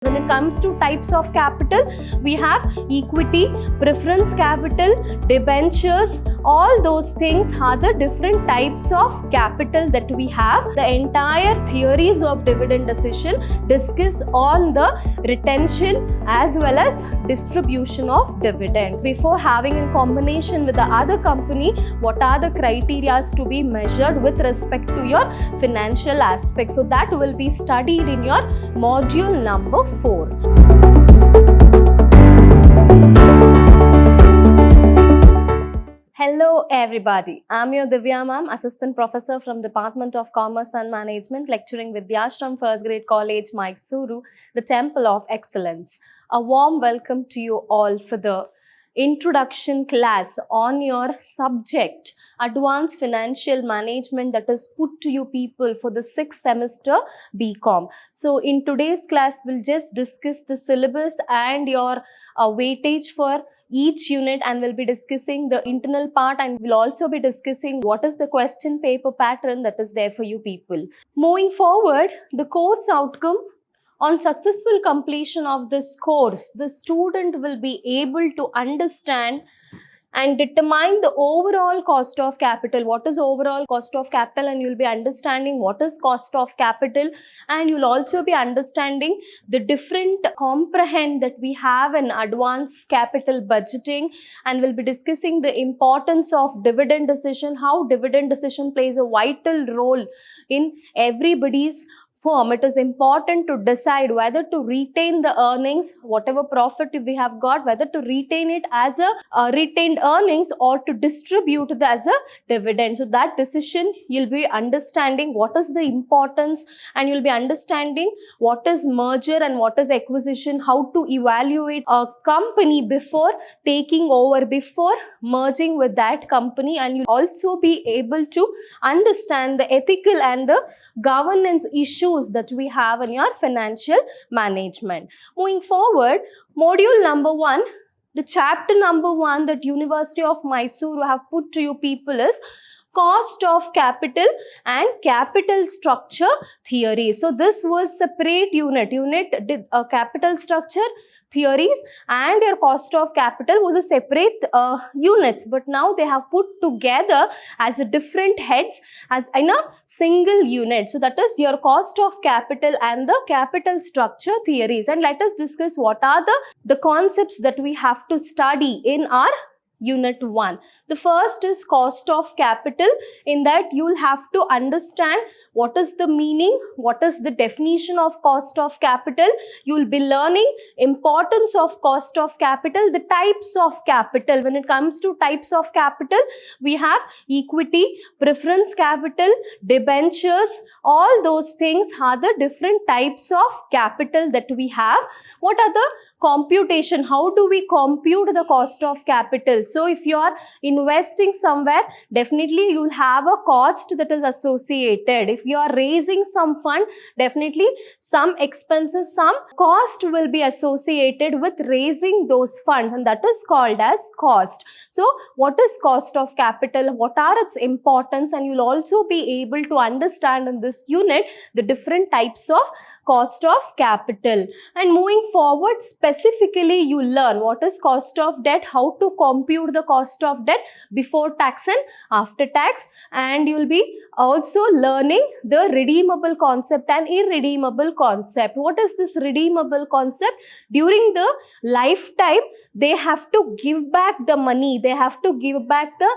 When it comes to types of capital, we have equity, preference capital, debentures. All those things are the different types of capital that we have. The entire theories of dividend decision discuss on the retention as well as distribution of dividends. Before having in combination with the other company, what are the criteria to be measured with respect to your financial aspects? So that will be studied in your module number 4. Hello everybody, I'm your Divya ma'am, Assistant Professor from Department of Commerce and Management, lecturing Vidhyaashram First Grade College, MYSURU, the Temple of Excellence. A warm welcome to you all for the introduction class on your subject Advanced Financial Management that is put to you people for the 6th semester BCom. So in today's class, we'll just discuss the syllabus and your weightage for each unit, and we'll be discussing the internal part, and we'll also be discussing what is the question paper pattern that is there for you people. Moving forward, the course outcome. On successful completion of this course, the student will be able to understand and determine the overall cost of capital. What is overall cost of capital? And you'll be understanding what is cost of capital, and you'll also be understanding the different comprehend that we have in advanced capital budgeting, and we'll be discussing the importance of dividend decision, how dividend decision plays a vital role in everybody's firm. It is important to decide whether to retain the earnings, whatever profit we have got, whether to retain it as a retained earnings or to distribute it as a dividend. So that decision you'll be understanding what is the importance, and you'll be understanding what is merger and what is acquisition, how to evaluate a company before taking over, before merging with that company, and you'll also be able to understand the ethical and the governance issues that we have in your financial management. Moving forward, module number 1, the chapter number 1 that University of Mysuru have put to you people is cost of capital and capital structure theory. So this was separate unit did a capital structure theories, and your cost of capital was a separate units, but now they have put together as a different heads as in a single unit. So that is your cost of capital and the capital structure theories. And let us discuss what are the concepts that we have to study in our Unit 1. The first is cost of capital. In that you'll have to understand what is the meaning, what is the definition of cost of capital. You'll be learning importance of cost of capital, the types of capital. When it comes to types of capital, we have equity, preference capital, debentures. All those things are the different types of capital that we have. What are the computation? How do we compute the cost of capital? So if you are investing somewhere, definitely you will have a cost that is associated. If you are raising some fund, definitely some expenses, some cost will be associated with raising those funds, and that is called as cost. So what is cost of capital? What are its importance? And you'll also be able to understand in this unit the different types of cost of capital. And moving forward, specifically you learn what is cost of debt, how to compute the cost of debt before tax and after tax, and you'll be also learning the redeemable concept and irredeemable concept. What is this redeemable concept? During the lifetime, they have to give back the money, they have to give back the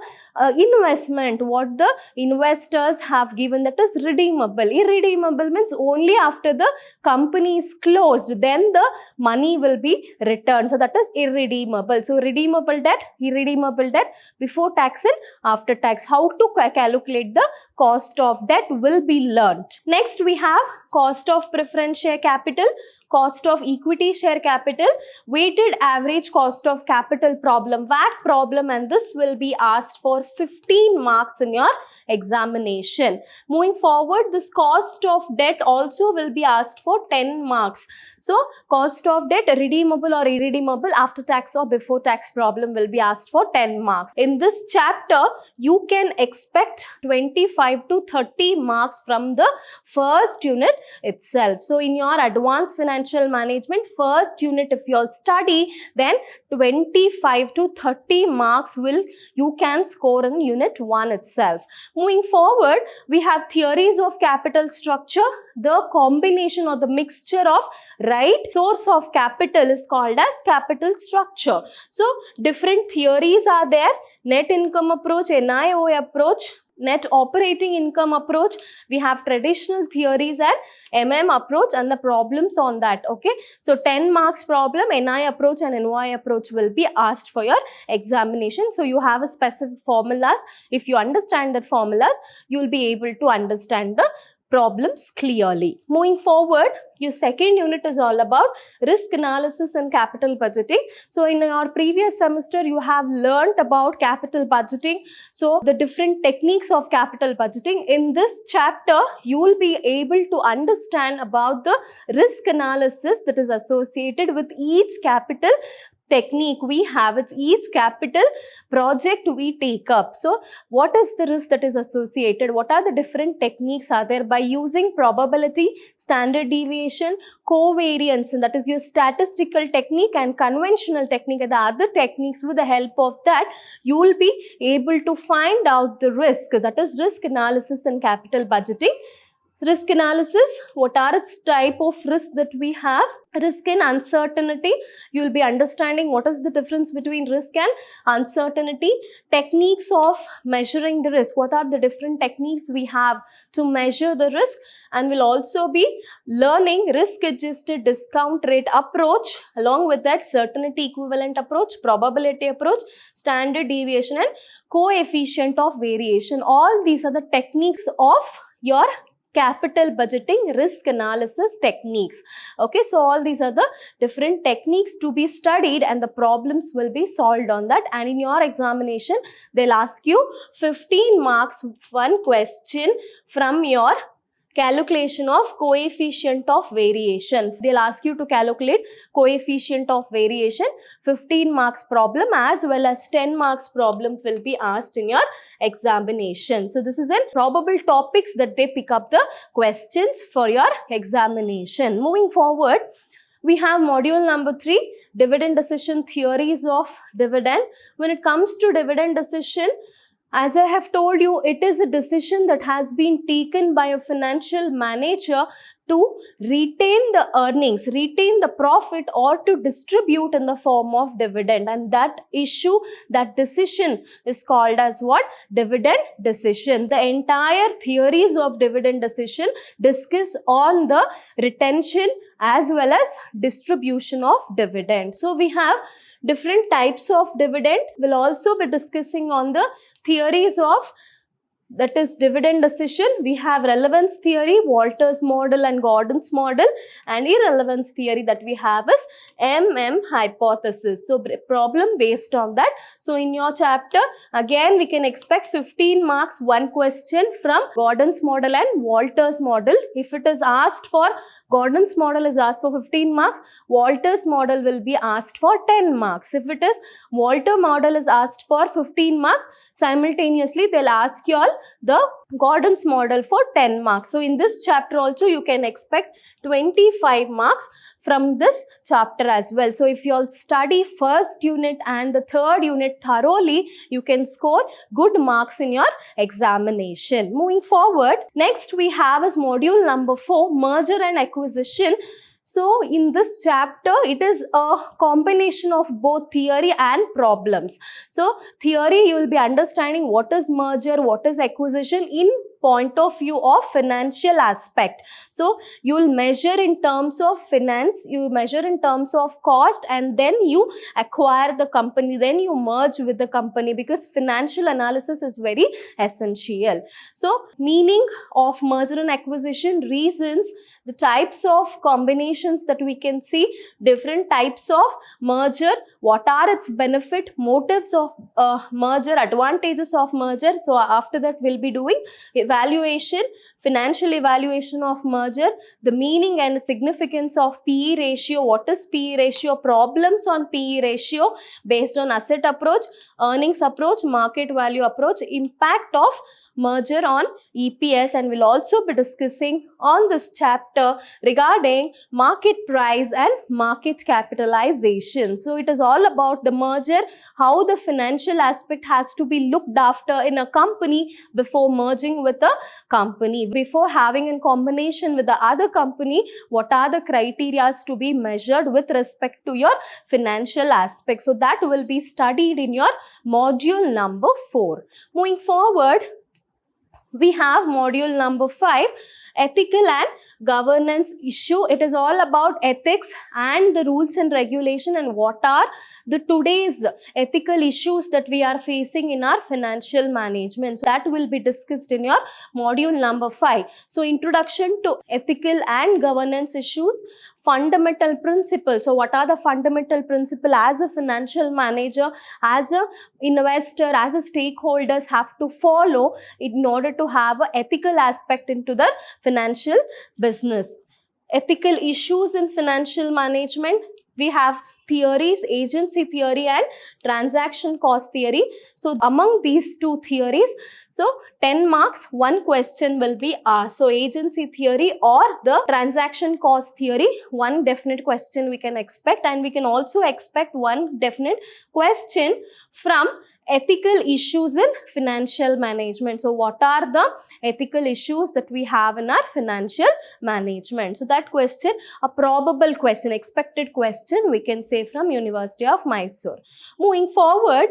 investment, what the investors have given, that is redeemable. Irredeemable means only after the company is closed, then the money will be returned. So that is irredeemable. So redeemable debt, irredeemable debt, before tax and after tax. How to calculate the cost of debt will be learnt. Next we have cost of preference share capital, cost of equity share capital, weighted average cost of capital problem, WAC problem, and this will be asked for 15 marks in your examination. Moving forward, this cost of debt also will be asked for 10 marks. So cost of debt, redeemable or irredeemable, after tax or before tax problem will be asked for 10 marks. In this chapter, you can expect 25 to 30 marks from the first unit itself. So in your advanced financial Financial Management first unit if you all study, then 25 to 30 marks will you can score in unit 1 itself. Moving forward, we have theories of capital structure. The combination or the mixture of right source of capital is called as capital structure. So different theories are there: net income approach, NIO approach, net operating income approach. We have traditional theories and MM approach and the problems on that. Okay, so 10 marks problem, NI approach and NY approach will be asked for your examination. So you have a specific formulas. If you understand that formulas, you will be able to understand the problems clearly. Moving forward, your second unit is all about risk analysis and capital budgeting. So in your previous semester, you have learned about capital budgeting. So the different techniques of capital budgeting. In this chapter, you will be able to understand about the risk analysis that is associated with each capital technique we have. It's each capital project we take up. So what is the risk that is associated? What are the different techniques are there? By using probability, standard deviation, covariance, and that is your statistical technique and conventional technique and the other techniques. With the help of that, you will be able to find out the risk. That is risk analysis and capital budgeting. Risk analysis, what are its type of risk that we have? Risk and uncertainty. You will be understanding what is the difference between risk and uncertainty. Techniques of measuring the risk. What are the different techniques we have to measure the risk? And we'll also be learning risk-adjusted discount rate approach. Along with that, certainty equivalent approach, probability approach, standard deviation and coefficient of variation. All these are the techniques of your capital budgeting risk analysis techniques. Okay, so all these are the different techniques to be studied and the problems will be solved on that. And in your examination, they'll ask you 15 marks, one question from your calculation of coefficient of variation. They'll ask you to calculate coefficient of variation. 15 marks problem as well as 10 marks problem will be asked in your examination. So this is in probable topics that they pick up the questions for your examination. Moving forward, we have module number 3, dividend decision, theories of dividend. When it comes to dividend decision, as I have told you, it is a decision that has been taken by a financial manager to retain the earnings, retain the profit, or to distribute in the form of dividend. And that issue, that decision is called as what? Dividend decision. The entire theories of dividend decision discuss on the retention as well as distribution of dividend. So we have different types of dividend. We'll also be discussing on the theories of, that is dividend decision. We have relevance theory, Walter's model and Gordon's model, and irrelevance theory that we have is MM hypothesis. So problem based on that. So in your chapter, again we can expect 15 marks, one question from Gordon's model and Walter's model. If it is asked for, Gordon's model is asked for 15 marks, Walter's model will be asked for 10 marks. If it is Walter model is asked for 15 marks, simultaneously they'll ask you all the Gordon's model for 10 marks. So in this chapter also you can expect 25 marks from this chapter as well. So if you all study first unit and the third unit thoroughly, you can score good marks in your examination. Moving forward, next we have is module number 4, merger and acquisition. So in this chapter, it is a combination of both theory and problems. So theory, you will be understanding what is merger, what is acquisition in point of view of financial aspect. So you will measure in terms of finance, you measure in terms of cost, and then you acquire the company, then you merge with the company, because financial analysis is very essential. So meaning of merger and acquisition, reasons, the types of combinations that we can see, different types of merger, what are its benefit, motives of merger, advantages of merger. So after that we'll be doing evaluation, financial evaluation of merger, the meaning and significance of PE ratio, what is PE ratio, problems on PE ratio based on asset approach, earnings approach, market value approach, impact of merger on EPS, and we'll also be discussing on this chapter regarding market price and market capitalization. So it is all about the merger, how the financial aspect has to be looked after in a company before merging with a company. Before having a combination with the other company, what are the criteria to be measured with respect to your financial aspect? So that will be studied in your module number 4. Moving forward, we have module number 5, ethical and governance issue. It is all about ethics and the rules and regulation, and what are the today's ethical issues that we are facing in our financial management. So that will be discussed in your module number 5. So introduction to ethical and governance issues, fundamental principles. So what are the fundamental principles as a financial manager, as a investor, as a stakeholders have to follow in order to have an ethical aspect into the financial business. Ethical issues in financial management. We have theories, agency theory and transaction cost theory. So among these two theories, so 10 marks, one question will be asked. So agency theory or the transaction cost theory, one definite question we can expect, and we can also expect one definite question from ethical issues in financial management. So what are the ethical issues that we have in our financial management? So that question, a probable question, expected question, we can say from University of Mysore. Moving forward,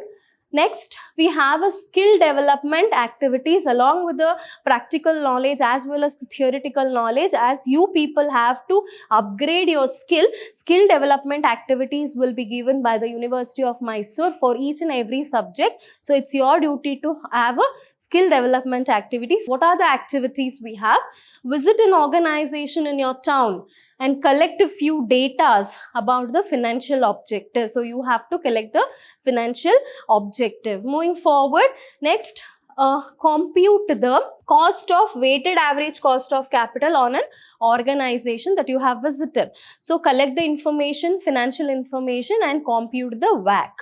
next, we have a skill development activities along with the practical knowledge as well as the theoretical knowledge. As you people have to upgrade your skill development activities will be given by the University of Mysore for each and every subject. So it's your duty to have a skill development activities. What are the activities we have? Visit an organization in your town and collect a few datas about the financial objective. So you have to collect the financial objective. Moving forward, next, compute the weighted average cost of capital on an organization that you have visited. So collect the information, financial information, and compute the WACC.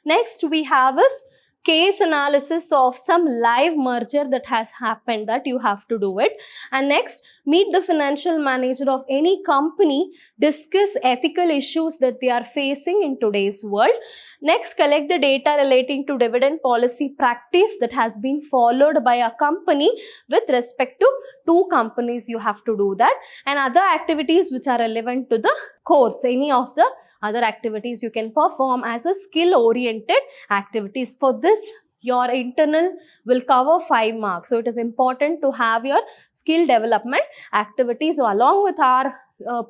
Next, we have is case analysis of some live merger that has happened, that you have to do it. And next, meet the financial manager of any company, discuss ethical issues that they are facing in today's world. Next, collect the data relating to dividend policy practice that has been followed by a company with respect to two companies. You have to do that. And other activities which are relevant to the course, any of the other activities you can perform as a skill oriented activities. For this, your internal will cover 5 marks. So it is important to have your skill development activities. So along with our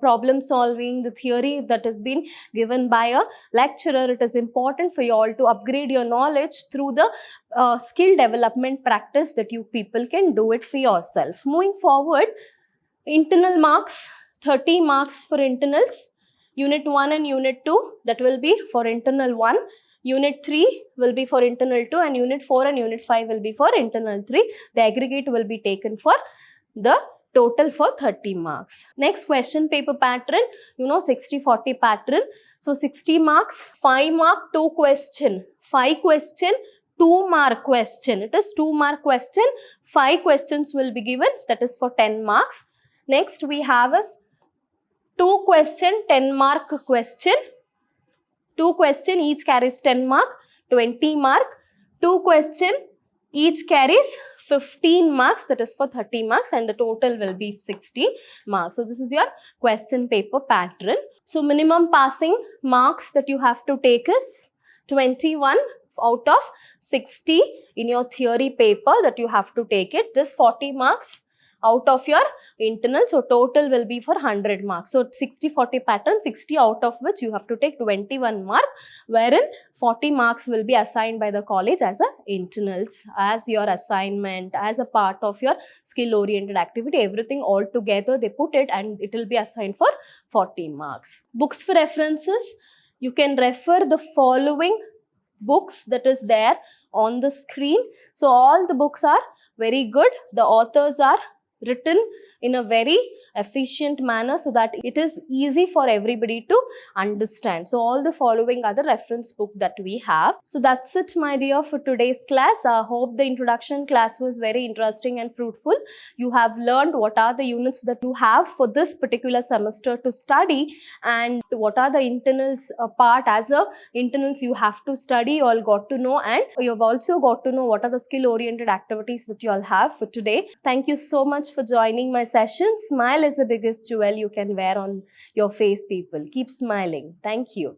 problem solving, the theory that has been given by a lecturer, it is important for you all to upgrade your knowledge through the skill development practice that you people can do it for yourself. Moving forward, internal marks, 30 marks for internals. Unit 1 and Unit 2, that will be for internal 1. Unit 3 will be for internal 2, and Unit 4 and Unit 5 will be for internal 3. The aggregate will be taken for the total for 30 marks. Next, question paper pattern, 60-40 pattern. So 60 marks, 5 mark, 2 question, 5 question, 2 mark question. It is 2 mark question, 5 questions will be given, that is for 10 marks. Next, we have is 2 question, 10 mark question. 2 question, each carries 10 mark, 20 mark. 2 question, each carries 15 marks, that is for 30 marks, and the total will be 60 marks. So this is your question paper pattern. So minimum passing marks that you have to take is 21 out of 60 in your theory paper that you have to take it. This 40 marks out of your internal, so total will be for 100 marks. So 60-40 pattern, 60 out of which you have to take 21 mark, wherein 40 marks will be assigned by the college as a internals, as your assignment, as a part of your skill oriented activity. Everything all together they put it, and it will be assigned for 40 marks. Books for references, you can refer the following books that is there on the screen. So all the books are very good. The authors are written in a very efficient manner so that it is easy for everybody to understand. So all the following are the reference book that we have. So that's it, my dear, for today's class. I hope the introduction class was very interesting and fruitful. You have learned what are the units that you have for this particular semester to study, and what are the internals part as a internals you have to study. You all got to know, and you have also got to know what are the skill oriented activities that you all have for today. Thank you so much for joining my session. Smile is the biggest jewel you can wear on your face, people. Keep smiling. Thank you.